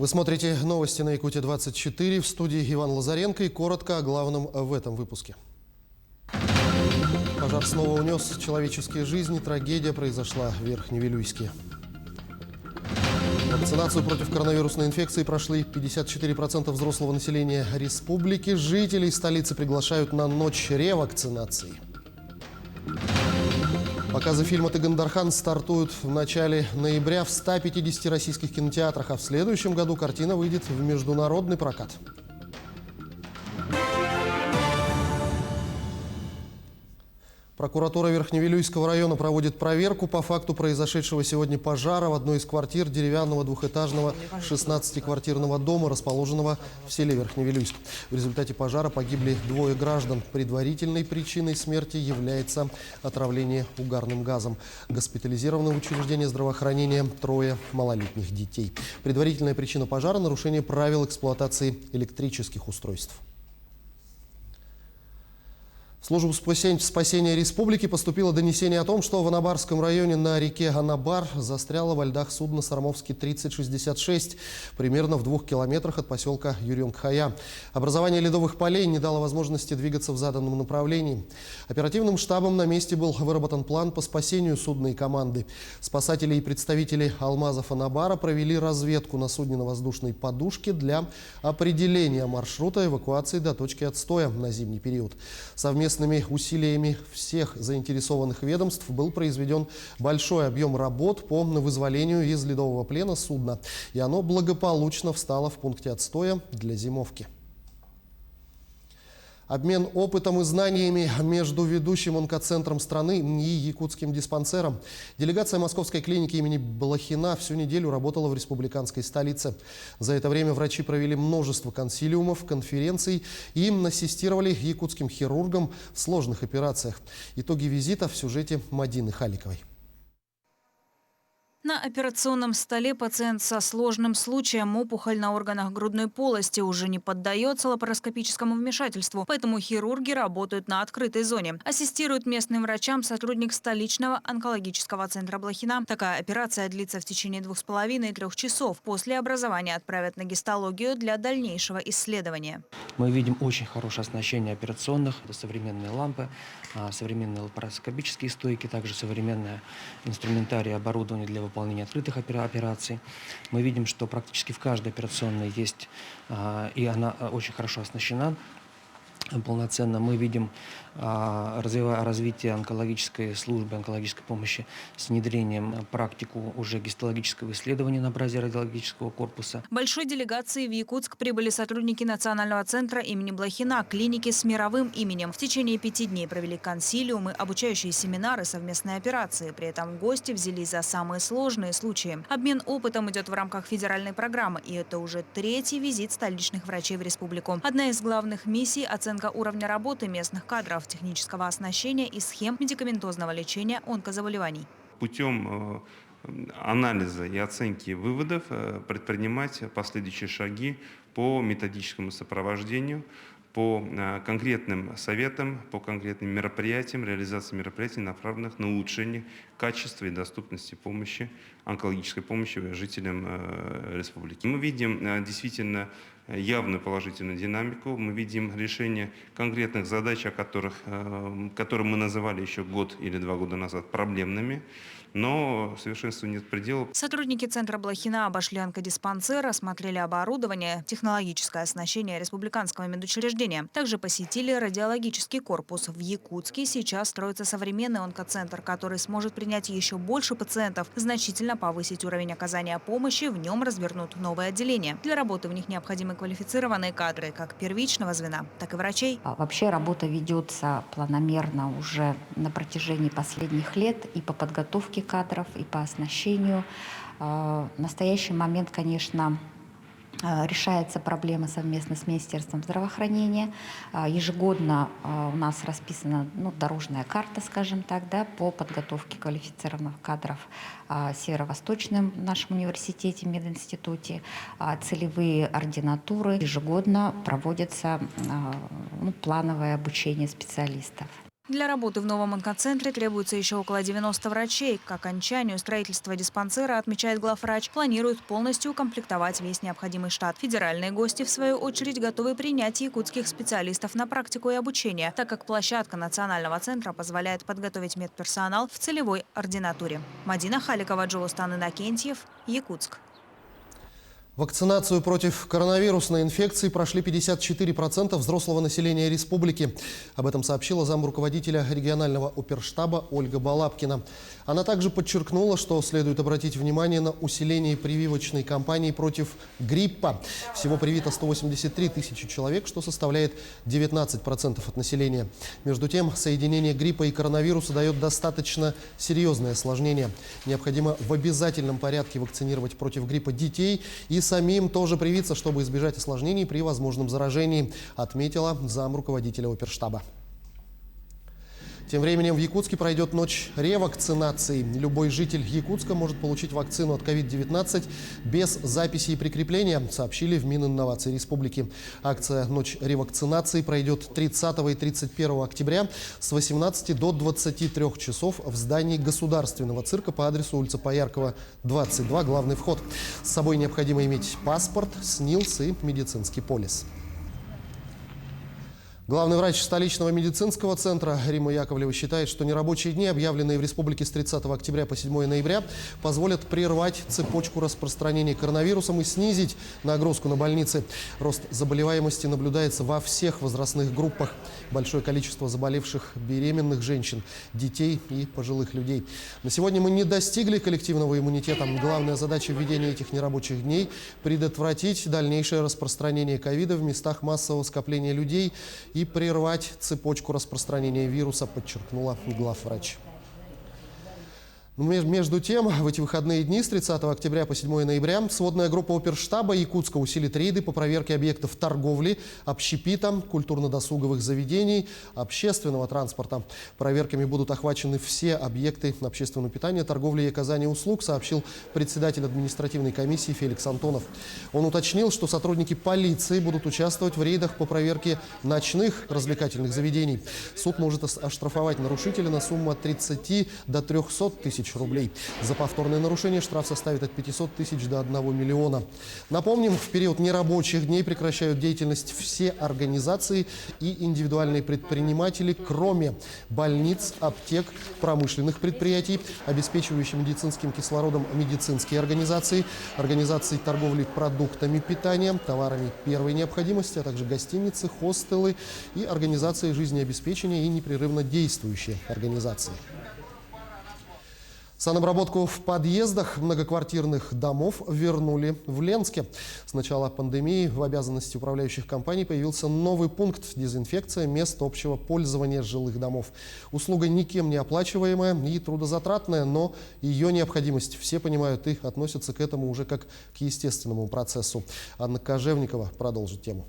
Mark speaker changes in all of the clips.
Speaker 1: Вы смотрите новости на Якутия-24, в студии Иван Лазаренко, и коротко о главном в этом выпуске. Пожар снова унес человеческие жизни, трагедия произошла в Верхневилюйске. Вакцинацию против коронавирусной инфекции прошли 54% взрослого населения республики. Жителей столицы приглашают на ночь ревакцинации. Показы фильма «Тыгандархан» стартуют в начале ноября в 150 российских кинотеатрах, а в следующем году картина выйдет в международный прокат. Прокуратура Верхневилюйского района проводит проверку по факту произошедшего сегодня пожара в одной из квартир деревянного двухэтажного 16-квартирного дома, расположенного в селе Верхневилюйск. В результате пожара погибли двое граждан. Предварительной причиной смерти является отравление угарным газом. Госпитализированы в учреждение здравоохранения трое малолетних детей. Предварительная причина пожара – нарушение правил эксплуатации электрических устройств. В службу спасения республики поступило донесение о том, что в Анабарском районе на реке Анабар застряло во льдах судно «Сормовский-3066», примерно в 2 километрах от поселка Юрьонг-Хая. Образование ледовых полей не дало возможности двигаться в заданном направлении. Оперативным штабом на месте был выработан план по спасению судна и команды. Спасатели и представители «Алмазов Анабара» провели разведку на судне на воздушной подушке для определения маршрута эвакуации до точки отстоя на зимний период. Совместными усилиями всех заинтересованных ведомств был произведен большой объем работ по вызволению из ледового плена судна, и оно благополучно встало в пункте отстоя для зимовки. Обмен опытом и знаниями между ведущим онкоцентром страны и якутским диспансером. Делегация Московской клиники имени Блохина всю неделю работала в республиканской столице. За это время врачи провели множество консилиумов, конференций и ассистировали якутским хирургам в сложных операциях. Итоги визита в сюжете Мадины Халиковой.
Speaker 2: На операционном столе пациент со сложным случаем опухоль на органах грудной полости уже не поддается лапароскопическому вмешательству, поэтому хирурги работают на открытой зоне. Ассистирует местным врачам сотрудник столичного онкологического центра Блохина. Такая операция длится в течение 2,5–3 часов. После образования отправят на гистологию для дальнейшего исследования.
Speaker 3: Мы видим очень хорошее оснащение операционных. Это современные лампы, современные лапароскопические стойки, также современное инструментарий, оборудование для выполнения открытых операций. Мы видим, что практически в каждой операционной есть, и она очень хорошо оснащена полноценно. Мы видим развитие онкологической службы, онкологической помощи с внедрением практику уже гистологического исследования на базе радиологического корпуса.
Speaker 2: Большой делегацией в Якутск прибыли сотрудники Национального центра имени Блохина, клиники с мировым именем. В течение 5 дней провели консилиумы, обучающие семинары, совместные операции. При этом гости взялись за самые сложные случаи. Обмен опытом идет в рамках федеральной программы, и это уже 3-й визит столичных врачей в республику. Одна из главных миссий – оценка уровня работы местных кадров, технического оснащения и схем медикаментозного лечения онкозаболеваний.
Speaker 4: Путем анализа и оценки выводов предпринимать последующие шаги по методическому сопровождению, по конкретным советам, по конкретным мероприятиям, реализации мероприятий, направленных на улучшение качества и доступности помощи, онкологической помощи жителям республики. Мы видим действительно явную положительную динамику, мы видим решение конкретных задач, которые мы называли еще год или 2 года назад проблемными, но совершенству нет предела.
Speaker 2: Сотрудники центра Блохина обошли онкодиспансер, осмотрели оборудование, технологическое оснащение республиканского медучреждения. Также посетили радиологический корпус. В Якутске сейчас строится современный онкоцентр, который сможет принять еще больше пациентов, значительно повысить уровень оказания помощи, в нем развернут новое отделение. Для работы в них необходимы квалифицированные кадры как первичного звена, так и врачей.
Speaker 5: Вообще работа ведется планомерно уже на протяжении последних лет и по подготовке кадров, и по оснащению. В настоящий момент, конечно, решается проблема совместно с Министерством здравоохранения. Ежегодно у нас расписана дорожная карта, скажем так, по подготовке квалифицированных кадров в Северо-Восточном нашем университете, мединституте. Целевые ординатуры. Ежегодно проводится плановое обучение специалистов.
Speaker 2: Для работы в новом онкоцентре требуется еще около 90 врачей. К окончанию строительства диспансера, отмечает главврач, планируют полностью укомплектовать весь необходимый штат. Федеральные гости, в свою очередь, готовы принять якутских специалистов на практику и обучение, так как площадка национального центра позволяет подготовить медперсонал в целевой ординатуре. Мадина Халикова, Джулустан Иннокентьев, Якутск.
Speaker 1: Вакцинацию против коронавирусной инфекции прошли 54% взрослого населения республики. Об этом сообщила замруководителя регионального оперштаба Ольга Балабкина. Она также подчеркнула, что следует обратить внимание на усиление прививочной кампании против гриппа. Всего привито 183 тысячи человек, что составляет 19% от населения. Между тем, соединение гриппа и коронавируса дает достаточно серьезное осложнение. Необходимо в обязательном порядке вакцинировать против гриппа детей и самим тоже привиться, чтобы избежать осложнений при возможном заражении, отметила замруководителя оперштаба. Тем временем в Якутске пройдет ночь ревакцинации. Любой житель Якутска может получить вакцину от COVID-19 без записи и прикрепления, сообщили в Мининновации Республики. Акция «Ночь ревакцинации» пройдет 30 и 31 октября с 18 до 23 часов в здании Государственного цирка по адресу улица Пояркова, 22, главный вход. С собой необходимо иметь паспорт, СНИЛС и медицинский полис. Главный врач столичного медицинского центра Римма Яковлева считает, что нерабочие дни, объявленные в республике с 30 октября по 7 ноября, позволят прервать цепочку распространения коронавирусом и снизить нагрузку на больницы. Рост заболеваемости наблюдается во всех возрастных группах. Большое количество заболевших беременных женщин, детей и пожилых людей. На сегодня мы не достигли коллективного иммунитета. Главная задача введения этих нерабочих дней – предотвратить дальнейшее распространение ковида в местах массового скопления людей и прервать цепочку распространения вируса, подчеркнула главврач. Между тем, в эти выходные дни с 30 октября по 7 ноября сводная группа оперштаба Якутска усилит рейды по проверке объектов торговли, общепита, культурно-досуговых заведений, общественного транспорта. Проверками будут охвачены все объекты общественного питания, торговли и оказания услуг, сообщил председатель административной комиссии Феликс Антонов. Он уточнил, что сотрудники полиции будут участвовать в рейдах по проверке ночных развлекательных заведений. Суд может оштрафовать нарушителя на сумму от 30 до 300 тысяч рублей. За повторное нарушение штраф составит от 500 тысяч до 1 миллиона. Напомним, в период нерабочих дней прекращают деятельность все организации и индивидуальные предприниматели, кроме больниц, аптек, промышленных предприятий, обеспечивающих медицинским кислородом медицинские организации, организации торговли продуктами питания, товарами первой необходимости, а также гостиницы, хостелы и организации жизнеобеспечения и непрерывно действующие организации. Санобработку в подъездах многоквартирных домов вернули в Ленске. С начала пандемии в обязанности управляющих компаний появился новый пункт – дезинфекция мест общего пользования жилых домов. Услуга никем не оплачиваемая и трудозатратная, но ее необходимость все понимают и относятся к этому уже как к естественному процессу. Анна Кожевникова продолжит тему.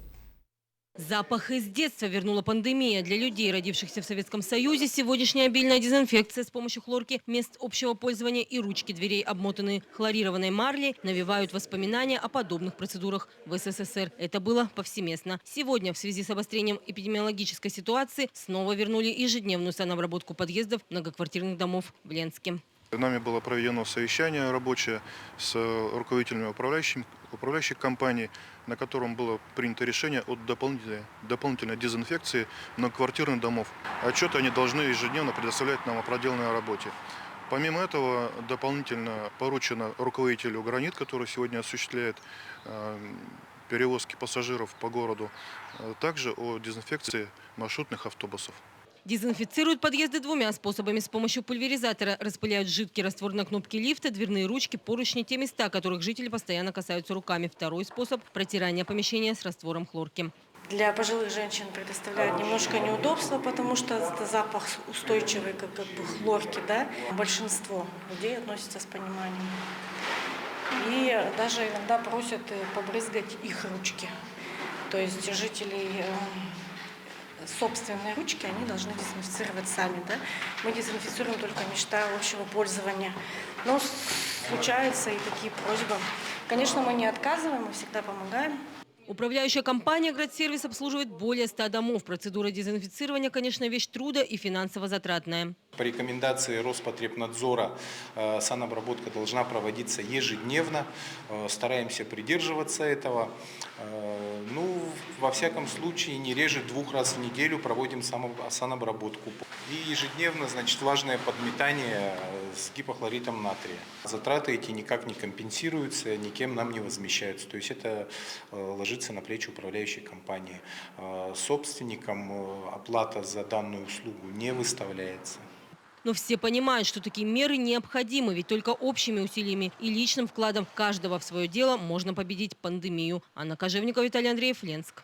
Speaker 6: Запах из детства вернула пандемия. Для людей, родившихся в Советском Союзе, сегодняшняя обильная дезинфекция с помощью хлорки мест общего пользования и ручки дверей, обмотанные хлорированной марлей, навевают воспоминания о подобных процедурах в СССР. Это было повсеместно. Сегодня в связи с обострением эпидемиологической ситуации снова вернули ежедневную санобработку подъездов многоквартирных домов в Ленске.
Speaker 7: Нами было проведено совещание рабочее с руководителями управляющих компаний, на котором было принято решение о дополнительной дезинфекции многоквартирных домов. Отчеты они должны ежедневно предоставлять нам о проделанной работе. Помимо этого, дополнительно поручено руководителю «Гранит», который сегодня осуществляет перевозки пассажиров по городу, также о дезинфекции маршрутных автобусов.
Speaker 6: Дезинфицируют подъезды двумя способами. С помощью пульверизатора распыляют жидкий раствор на кнопки лифта, дверные ручки, поручни, те места, которых жители постоянно касаются руками. Второй способ – протирание помещения с раствором хлорки.
Speaker 8: Для пожилых женщин предоставляют немножко неудобства, потому что это запах устойчивый, как бы хлорки, да? Большинство людей относятся с пониманием. И даже иногда просят побрызгать их ручки. То есть жителей собственные ручки они должны дезинфицировать сами. Да? Мы дезинфицируем только места общего пользования. Но случаются и такие просьбы. Конечно, мы не отказываем, мы всегда помогаем.
Speaker 6: Управляющая компания «Градсервис» обслуживает более 100 домов. Процедура дезинфицирования, конечно, вещь труда и финансово затратная.
Speaker 9: По рекомендации Роспотребнадзора санобработка должна проводиться ежедневно. Стараемся придерживаться этого. Во всяком случае, не реже 2 раз в неделю проводим санобработку. И ежедневно, влажное подметание с гипохлоритом натрия. Затраты эти никак не компенсируются, никем нам не возмещаются. То есть это ложится на плечи управляющей компании. Собственникам оплата за данную услугу не выставляется.
Speaker 6: Но все понимают, что такие меры необходимы, ведь только общими усилиями и личным вкладом каждого в свое дело можно победить пандемию. Анна Кожевникова, Виталий Андреев, Ленск.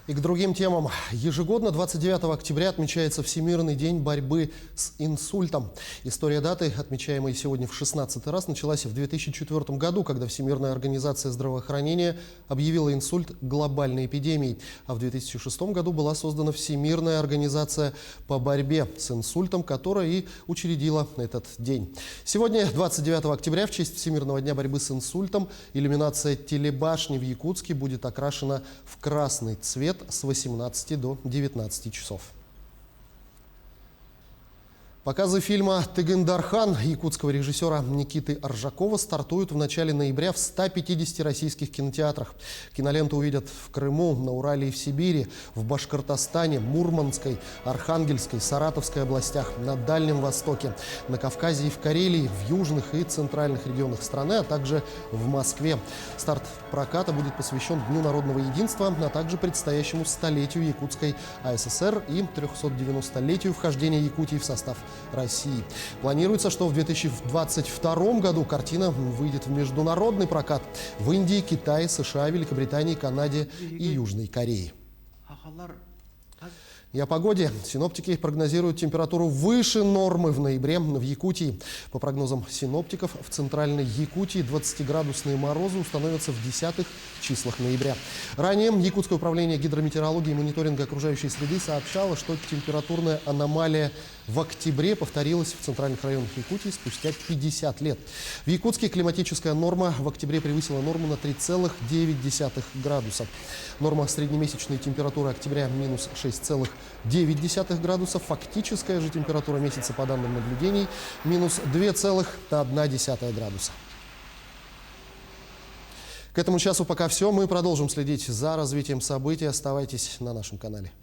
Speaker 1: И к другим темам. Ежегодно 29 октября отмечается Всемирный день борьбы с инсультом. История даты, отмечаемой сегодня в 16-й раз, началась в 2004 году, когда Всемирная организация здравоохранения объявила инсульт глобальной эпидемией. А в 2006 году была создана Всемирная организация по борьбе с инсультом, которая и учредила этот день. Сегодня, 29 октября, в честь Всемирного дня борьбы с инсультом, иллюминация телебашни в Якутске будет окрашена в красный цвет с 18 до 19 часов. Показы фильма «Тыгын-Дархан» якутского режиссера Никиты Аржакова стартуют в начале ноября в 150 российских кинотеатрах. Киноленту увидят в Крыму, на Урале и в Сибири, в Башкортостане, Мурманской, Архангельской, Саратовской областях, на Дальнем Востоке, на Кавказе и в Карелии, в южных и центральных регионах страны, а также в Москве. Старт проката будет посвящен Дню народного единства, а также предстоящему столетию Якутской АССР и 390-летию вхождения Якутии в состав России. Планируется, что в 2022 году картина выйдет в международный прокат в Индии, Китае, США, Великобритании, Канаде и Южной Корее. И о погоде. Синоптики прогнозируют температуру выше нормы в ноябре в Якутии. По прогнозам синоптиков, в центральной Якутии 20-градусные морозы установятся в десятых числах ноября. Ранее Якутское управление гидрометеорологии и мониторинга окружающей среды сообщало, что температурная аномалия в октябре повторилась в центральных районах Якутии спустя 50 лет. В Якутске климатическая норма в октябре превысила норму на 3,9 градуса. Норма среднемесячной температуры октября минус 6,9 градуса. Фактическая же температура месяца по данным наблюдений минус 2,1 градуса. К этому часу пока все. Мы продолжим следить за развитием событий. Оставайтесь на нашем канале.